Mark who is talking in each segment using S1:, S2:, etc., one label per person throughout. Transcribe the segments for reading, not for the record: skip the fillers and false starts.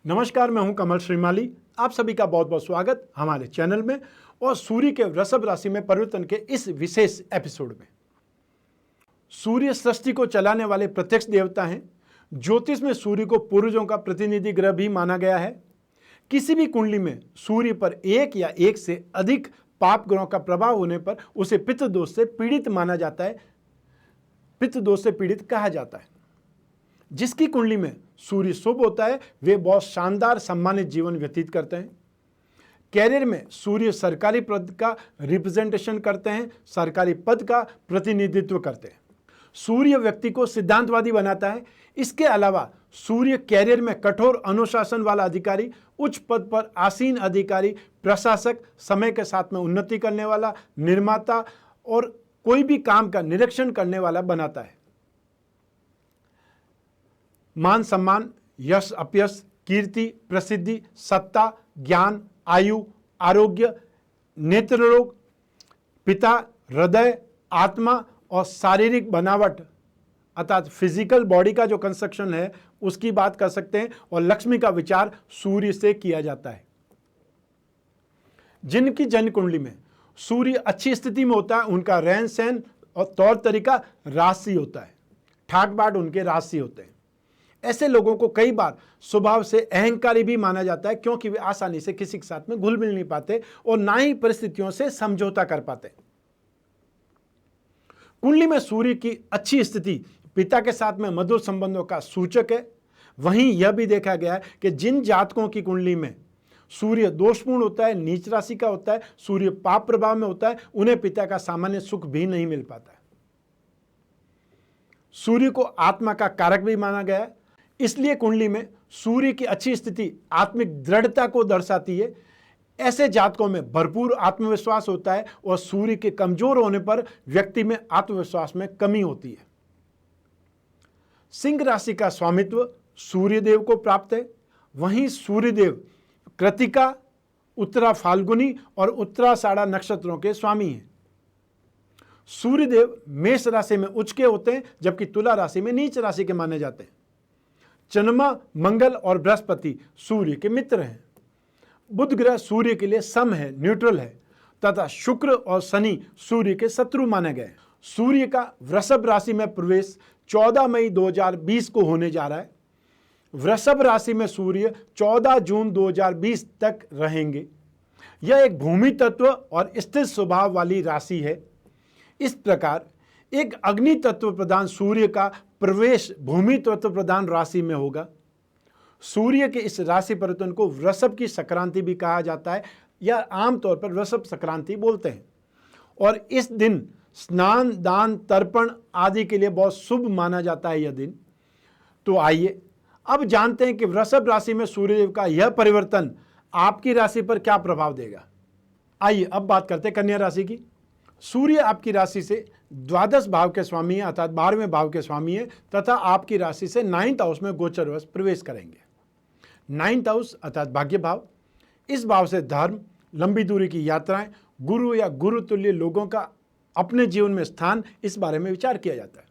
S1: नमस्कार, मैं हूं कमल श्रीमाली। आप सभी का बहुत बहुत स्वागत हमारे चैनल में और सूर्य के वृषभ राशि में परिवर्तन के इस विशेष एपिसोड में। सूर्य सृष्टि को चलाने वाले प्रत्यक्ष देवता हैं। ज्योतिष में सूर्य को पूर्वजों का प्रतिनिधि ग्रह भी माना गया है। किसी भी कुंडली में सूर्य पर एक या एक से अधिक पाप ग्रहों का प्रभाव होने पर उसे पितृदोष से पीड़ित माना जाता है, पितृदोष से पीड़ित कहा जाता है। जिसकी कुंडली में सूर्य शुभ होता है वे बहुत शानदार सम्मानित जीवन व्यतीत करते हैं। कैरियर में सूर्य सरकारी पद का रिप्रेजेंटेशन करते हैं, सरकारी पद का प्रतिनिधित्व करते हैं। सूर्य व्यक्ति को सिद्धांतवादी बनाता है। इसके अलावा सूर्य कैरियर में कठोर अनुशासन वाला अधिकारी, उच्च पद पर आसीन अधिकारी, प्रशासक, समय के साथ में उन्नति करने वाला, निर्माता और कोई भी काम का निरीक्षण करने वाला बनाता है। मान सम्मान, यश अपयश, कीर्ति, प्रसिद्धि, सत्ता, ज्ञान, आयु, आरोग्य, नेत्र रोग, पिता, हृदय, आत्मा और शारीरिक बनावट अर्थात फिजिकल बॉडी का जो कंस्ट्रक्शन है उसकी बात कर सकते हैं। और लक्ष्मी का विचार सूर्य से किया जाता है। जिनकी जन्म कुंडली में सूर्य अच्छी स्थिति में होता है उनका रहन सहन और तौर तरीका राशि होता है, ठाट बाट उनके राशि होते हैं। ऐसे लोगों को कई बार स्वभाव से अहंकारी भी माना जाता है, क्योंकि वे आसानी से किसी के साथ में घुल मिल नहीं पाते और ना ही परिस्थितियों से समझौता कर पाते। कुंडली में सूर्य की अच्छी स्थिति पिता के साथ में मधुर संबंधों का सूचक है। वहीं यह भी देखा गया है कि जिन जातकों की कुंडली में सूर्य दोषपूर्ण होता है, नीच राशि का होता है, सूर्य पाप प्रभाव में होता है, उन्हें पिता का सामान्य सुख भी नहीं मिल पाता है। सूर्य को आत्मा का कारक भी माना गया है, इसलिए कुंडली में सूर्य की अच्छी स्थिति आत्मिक दृढ़ता को दर्शाती है। ऐसे जातकों में भरपूर आत्मविश्वास होता है और सूर्य के कमजोर होने पर व्यक्ति में आत्मविश्वास में कमी होती है। सिंह राशि का स्वामित्व सूर्यदेव को प्राप्त है। वहीं सूर्यदेव कृतिका, उत्तरा फाल्गुनी और उत्तराषाढ़ा नक्षत्रों के स्वामी हैं। सूर्यदेव मेष राशि में उच्च के होते हैं, जबकि तुला राशि में नीच राशि के माने जाते हैं। चंद्रमा, मंगल और बृहस्पति सूर्य के मित्र हैं। बुध ग्रह सूर्य के लिए सम है, न्यूट्रल है, तथा शुक्र और शनि सूर्य के शत्रु माने गए। सूर्य का वृषभ राशि में प्रवेश 14 मई 2020 को होने जा रहा है। वृषभ राशि में सूर्य 14 जून 2020 तक रहेंगे। यह एक भूमि तत्व और स्थिर स्वभाव वाली राशि है। इस प्रकार एक अग्नि तत्व प्रधान सूर्य का प्रवेश भूमि तत्व प्रधान राशि में होगा। सूर्य के इस राशि परिवर्तन को वृषभ की संक्रांति भी कहा जाता है, या आमतौर पर वृषभ संक्रांति बोलते हैं। और इस दिन स्नान, दान, तर्पण आदि के लिए बहुत शुभ माना जाता है यह दिन। तो आइए अब जानते हैं कि वृषभ राशि में सूर्यदेव का यह परिवर्तन आपकी राशि पर क्या प्रभाव देगा। आइए अब बात करते हैं कन्या राशि की। सूर्य आपकी राशि से द्वादश भाव के स्वामी है, अर्थात 12वें भाव के स्वामी है, तथा आपकी राशि से 9th हाउस में गोचरवश प्रवेश करेंगे। 9th हाउस अर्थात भाग्य भाव। इस भाव से धर्म, लंबी दूरी की यात्राएं, गुरु या गुरु तुल्य लोगों का अपने जीवन में स्थान, इस बारे में विचार किया जाता है।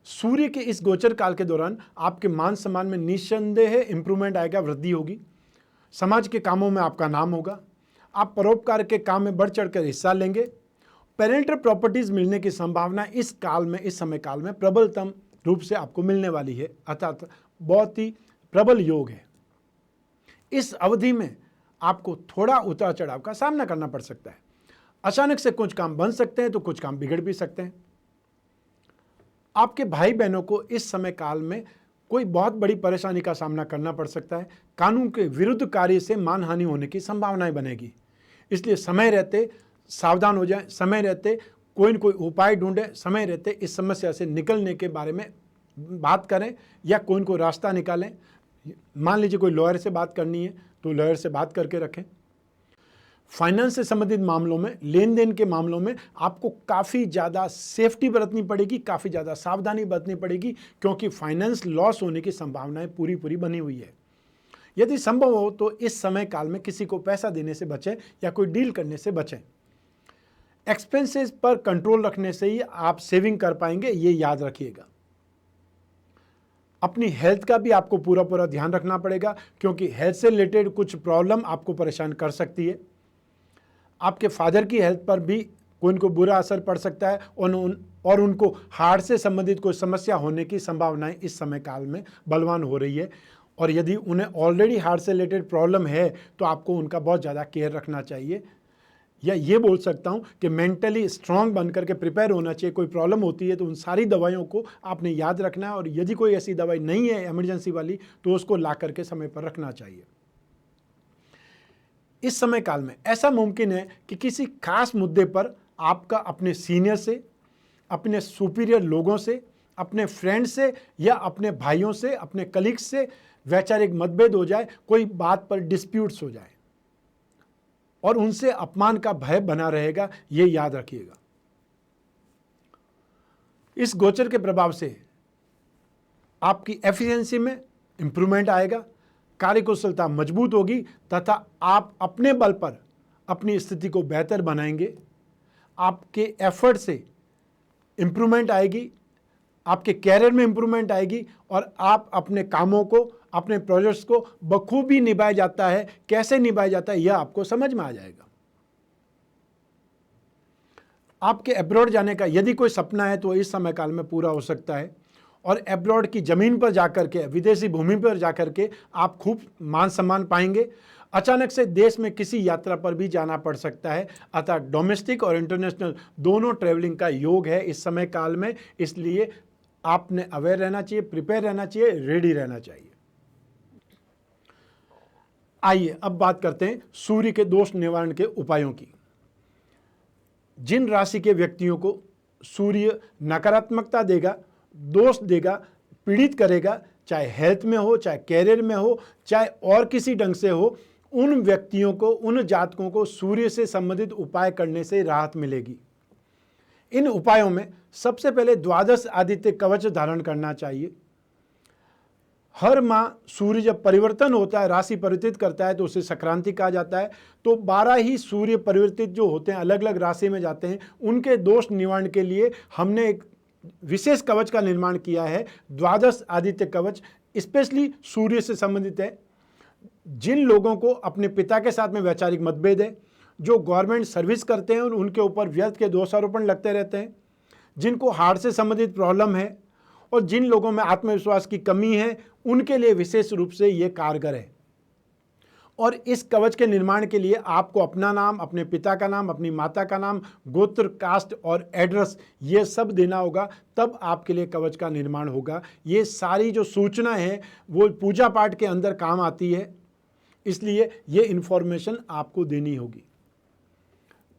S1: सूर्य के इस गोचर काल के दौरान आपके मान सम्मान में निस्संदेह इंप्रूवमेंट आएगा, वृद्धि होगी। समाज के कामों में आपका नाम होगा। आप परोपकार के काम में बढ़ चढ़कर हिस्सा लेंगे। पेरेंटल प्रॉपर्टीज मिलने की संभावना इस काल में, इस समय काल में प्रबलतम रूप से आपको मिलने वाली है, अर्थात बहुत ही प्रबल योग है। इस अवधि में आपको थोड़ा उतार चढ़ाव का सामना करना पड़ सकता है। अचानक से कुछ काम बन सकते हैं तो कुछ काम बिगड़ भी सकते हैं। आपके भाई बहनों को इस समय काल में कोई बहुत बड़ी परेशानी का सामना करना पड़ सकता है। कानून के विरुद्ध कार्य से मानहानि होने की संभावनाएं बनेगी, इसलिए समय रहते सावधान हो जाएं, समय रहते कोई न कोई उपाय ढूंढें, समय रहते इस समस्या से निकलने के बारे में बात करें या कोई न कोई रास्ता निकालें। मान लीजिए कोई लॉयर से बात करनी है तो लॉयर से बात करके रखें। फाइनेंस से संबंधित मामलों में, लेन देन के मामलों में आपको काफ़ी ज़्यादा सेफ्टी बरतनी पड़ेगी, काफ़ी ज़्यादा सावधानी बरतनी पड़ेगी, क्योंकि फाइनेंस लॉस होने की संभावनाएं पूरी बनी हुई है। यदि संभव हो तो इस समय काल में किसी को पैसा देने से बचें या कोई डील करने से बचें। एक्सपेंसेस पर कंट्रोल रखने से ही आप सेविंग कर पाएंगे, ये याद रखिएगा। अपनी हेल्थ का भी आपको पूरा पूरा ध्यान रखना पड़ेगा, क्योंकि हेल्थ से रिलेटेड कुछ प्रॉब्लम आपको परेशान कर सकती है। आपके फादर की हेल्थ पर भी कोई उनको बुरा असर पड़ सकता है और उनको हार्ट से संबंधित कोई समस्या होने की संभावनाएं इस समय काल में बलवान हो रही है। और यदि उन्हें ऑलरेडी हार्ट से रिलेटेड प्रॉब्लम है तो आपको उनका बहुत ज़्यादा केयर रखना चाहिए। या ये बोल सकता हूँ कि मेंटली स्ट्रांग बन करके प्रिपेयर होना चाहिए। कोई प्रॉब्लम होती है तो उन सारी दवाइयों को आपने याद रखना है, और यदि कोई ऐसी दवाई नहीं है इमरजेंसी वाली तो उसको ला करके समय पर रखना चाहिए। इस समय काल में ऐसा मुमकिन है कि किसी खास मुद्दे पर आपका अपने सीनियर से, अपने सुपीरियर लोगों से, अपने फ्रेंड से या अपने भाइयों से, अपने कलीग्स से वैचारिक मतभेद हो जाए, कोई बात पर डिस्प्यूट्स हो जाए और उनसे अपमान का भय बना रहेगा, ये याद रखिएगा। इस गोचर के प्रभाव से आपकी एफिशिएंसी में इंप्रूवमेंट आएगा, कार्यकुशलता मजबूत होगी तथा आप अपने बल पर अपनी स्थिति को बेहतर बनाएंगे। आपके एफर्ट से इंप्रूवमेंट आएगी, आपके कैरियर में इंप्रूवमेंट आएगी और आप अपने कामों को, अपने प्रोजेक्ट्स को बखूबी निभाया जाता है, कैसे निभाया जाता है यह आपको समझ में आ जाएगा। आपके अब्रॉड जाने का यदि कोई सपना है तो इस समय काल में पूरा हो सकता है, और अब्रॉड की ज़मीन पर जाकर के, विदेशी भूमि पर जाकर के आप खूब मान सम्मान पाएंगे। अचानक से देश में किसी यात्रा पर भी जाना पड़ सकता है, अतः डोमेस्टिक और इंटरनेशनल दोनों ट्रैवलिंग का योग है इस समय काल में। इसलिए आपने अवेयर रहना चाहिए, प्रिपेयर रहना चाहिए, रेडी रहना चाहिए। आइए अब बात करते हैं सूर्य के दोष निवारण के उपायों की। जिन राशि के व्यक्तियों को सूर्य नकारात्मकता देगा, दोष देगा, पीड़ित करेगा, चाहे हेल्थ में हो, चाहे कैरियर में हो, चाहे और किसी ढंग से हो, उन व्यक्तियों को, उन जातकों को सूर्य से संबंधित उपाय करने से राहत मिलेगी। इन उपायों में सबसे पहले द्वादश आदित्य कवच धारण करना चाहिए। हर माह सूर्य जब परिवर्तन होता है, राशि परिवर्तित करता है तो उसे संक्रांति कहा जाता है। तो 12 ही सूर्य परिवर्तित जो होते हैं, अलग अलग राशि में जाते हैं, उनके दोष निवारण के लिए हमने एक विशेष कवच का निर्माण किया है, द्वादश आदित्य कवच। स्पेशली सूर्य से संबंधित है। जिन लोगों को अपने पिता के साथ में वैचारिक मतभेद है, जो गवर्नमेंट सर्विस करते हैं और उनके ऊपर व्यर्थ के दोषारोपण लगते रहते हैं, जिनको हार्ट से संबंधित प्रॉब्लम है और जिन लोगों में आत्मविश्वास की कमी है, उनके लिए विशेष रूप से ये कारगर है। और इस कवच के निर्माण के लिए आपको अपना नाम, अपने पिता का नाम, अपनी माता का नाम, गोत्र, कास्ट और एड्रेस ये सब देना होगा, तब आपके लिए कवच का निर्माण होगा। ये सारी जो सूचना है वो पूजा पाठ के अंदर काम आती है, इसलिए ये इन्फॉर्मेशन आपको देनी होगी।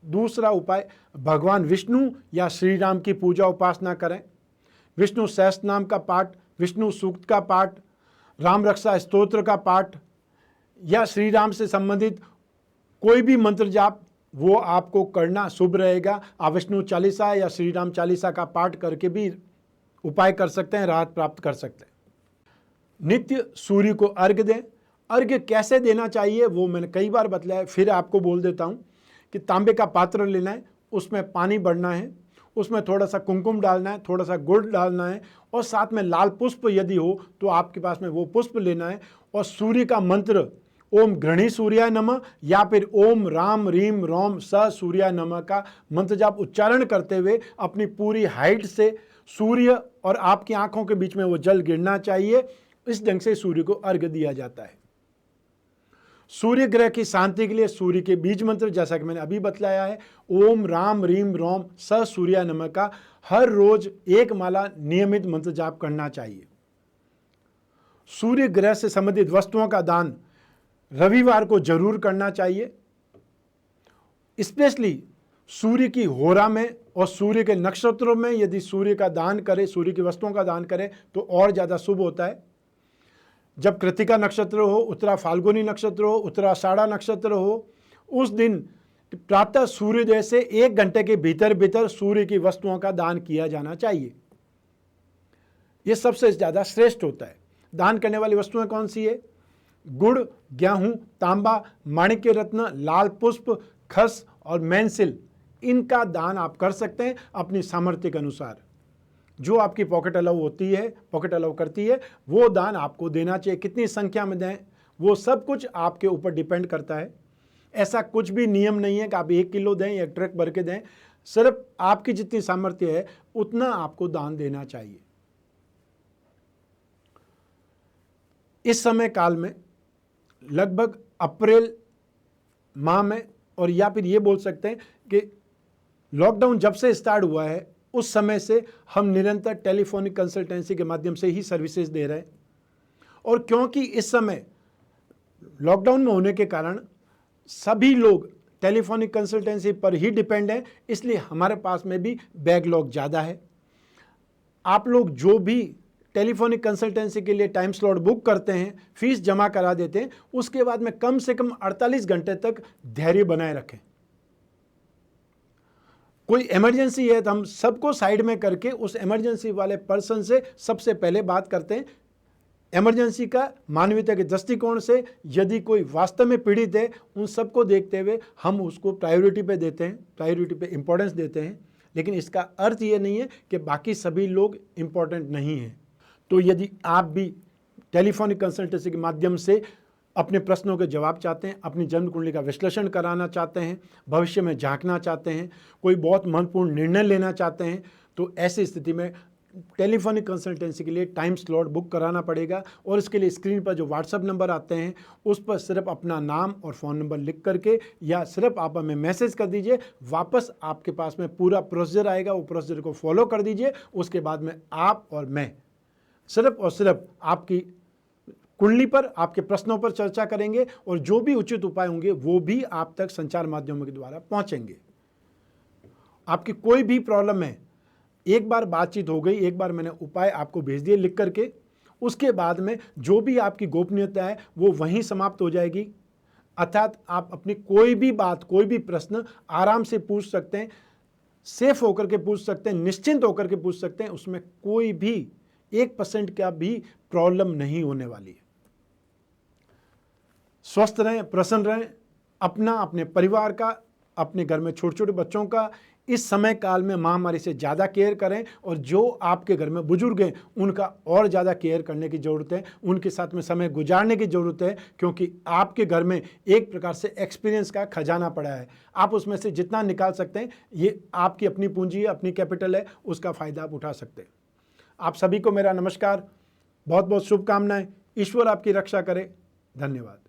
S1: दूसरा उपाय, भगवान विष्णु या श्री राम की पूजा उपासना करें। विष्णु सहस्त्र नाम का पाठ, विष्णु सूक्त का पाठ, राम रक्षा स्तोत्र का पाठ या श्री राम से संबंधित कोई भी मंत्र जाप वो आपको करना शुभ रहेगा। आप विष्णु चालीसा या श्री राम चालीसा का पाठ करके भी उपाय कर सकते हैं, राहत प्राप्त कर सकते हैं। नित्य सूर्य को अर्घ्य दें। अर्घ्य कैसे देना चाहिए वो मैंने कई बार बतलाया, फिर आपको बोल देता हूँ कि तांबे का पात्र लेना है, उसमें पानी भरना है, उसमें थोड़ा सा कुमकुम डालना है, थोड़ा सा गुड़ डालना है और साथ में लाल पुष्प यदि हो तो आपके पास में वो पुष्प लेना है। और सूर्य का मंत्र ओम घृणी सूर्याय नमः या फिर ओम राम रीम रोम स सूर्याय नमः का मंत्र जाप उच्चारण करते हुए अपनी पूरी हाइट से सूर्य और आपकी आंखों के बीच में वो जल गिरना चाहिए। इस ढंग से सूर्य को अर्घ्य दिया जाता है। सूर्य ग्रह की शांति के लिए सूर्य के बीज मंत्र, जैसा कि मैंने अभी बतलाया है, ओम राम रीम रोम स सूर्याय नमः का हर रोज एक माला नियमित मंत्र जाप करना चाहिए। सूर्य ग्रह से संबंधित वस्तुओं का दान रविवार को जरूर करना चाहिए। स्पेशली सूर्य की होरा में और सूर्य के नक्षत्रों में यदि सूर्य का दान करे, सूर्य की वस्तुओं का दान करे तो और ज़्यादा शुभ होता है। जब कृतिका नक्षत्र हो, उत्तरा फाल्गुनी नक्षत्र हो, उत्तराषाढ़ा नक्षत्र हो, उस दिन प्रातः सूर्योदय से 1 घंटे के भीतर भीतर सूर्य की वस्तुओं का दान किया जाना चाहिए। यह सबसे ज़्यादा श्रेष्ठ होता है। दान करने वाली वस्तुएं कौन सी है? गुड़, गेहूं, तांबा, माणिक्य रत्न, लाल पुष्प, खस और मैनसिल, इनका दान आप कर सकते हैं अपनी सामर्थ्य के अनुसार। जो आपकी पॉकेट अलाउ होती है, पॉकेट अलाउ करती है, वो दान आपको देना चाहिए। कितनी संख्या में दें वो सब कुछ आपके ऊपर डिपेंड करता है। ऐसा कुछ भी नियम नहीं है कि आप 1 किलो दें या ट्रक भर के दें, सिर्फ आपकी जितनी सामर्थ्य है उतना आपको दान देना चाहिए। इस समय काल में लगभग अप्रैल माह में, और या फिर ये बोल सकते हैं कि लॉकडाउन जब से स्टार्ट हुआ है उस समय से हम निरंतर टेलीफोनिक कंसल्टेंसी के माध्यम से ही सर्विसेज दे रहे हैं। और क्योंकि इस समय लॉकडाउन में होने के कारण सभी लोग टेलीफोनिक कंसल्टेंसी पर ही डिपेंड हैं, इसलिए हमारे पास में भी बैकलॉग ज़्यादा है। आप लोग जो भी टेलीफोनिक कंसल्टेंसी के लिए टाइम स्लॉट बुक करते हैं, फीस जमा करा देते हैं, उसके बाद में कम से कम 48 घंटे तक धैर्य बनाए रखें। कोई इमरजेंसी है तो हम सबको साइड में करके उस इमरजेंसी वाले पर्सन से सबसे पहले बात करते हैं। इमरजेंसी का मानवीयता के दृष्टिकोण से यदि कोई वास्तव में पीड़ित है, उन सबको देखते हुए हम उसको प्रायोरिटी पे देते हैं, प्रायोरिटी पे इम्पोर्टेंस देते हैं। लेकिन इसका अर्थ ये नहीं है कि बाकी सभी लोग इम्पोर्टेंट नहीं हैं। तो यदि आप भी टेलीफोनिक कंसल्टेंसी के माध्यम से अपने प्रश्नों के जवाब चाहते हैं, अपनी जन्म कुंडली का विश्लेषण कराना चाहते हैं, भविष्य में झांकना चाहते हैं, कोई बहुत महत्वपूर्ण निर्णय लेना चाहते हैं, तो ऐसी स्थिति में टेलीफोनिक कंसल्टेंसी के लिए टाइम स्लॉट बुक कराना पड़ेगा। और इसके लिए स्क्रीन पर जो व्हाट्सएप नंबर आते हैं उस पर सिर्फ अपना नाम और फ़ोन नंबर लिख करके या सिर्फ आप हमें मैसेज कर दीजिए, वापस आपके पास में पूरा प्रोसीजर आएगा, वो प्रोसीजर को फॉलो कर दीजिए। उसके बाद में आप और मैं सिर्फ और सिर्फ आपकी कुंडली पर, आपके प्रश्नों पर चर्चा करेंगे और जो भी उचित उपाय होंगे वो भी आप तक संचार माध्यमों के द्वारा पहुंचेंगे। आपकी कोई भी प्रॉब्लम है, एक बार बातचीत हो गई, एक बार मैंने उपाय आपको भेज दिए लिख करके, उसके बाद में जो भी आपकी गोपनीयता है वो वहीं समाप्त हो जाएगी। अर्थात आप अपनी कोई भी बात, कोई भी प्रश्न आराम से पूछ सकते हैं, सेफ होकर के पूछ सकते हैं, निश्चिंत होकर के पूछ सकते हैं। उसमें कोई भी 1% का भी प्रॉब्लम नहीं होने वाली है। स्वस्थ रहें, प्रसन्न रहें, अपना, अपने परिवार का, अपने घर में छोटे छोटे बच्चों का इस समय काल में महामारी से ज़्यादा केयर करें। और जो आपके घर में बुजुर्ग हैं उनका और ज़्यादा केयर करने की ज़रूरत है, उनके साथ में समय गुजारने की ज़रूरत है, क्योंकि आपके घर में एक प्रकार से एक्सपीरियंस का खजाना पड़ा है। आप उसमें से जितना निकाल सकते हैं, ये आपकी अपनी पूंजी है, अपनी कैपिटल है, उसका फ़ायदा आप उठा सकते हैं। आप सभी को मेरा नमस्कार, बहुत बहुत शुभकामनाएं। ईश्वर आपकी रक्षा करे। धन्यवाद।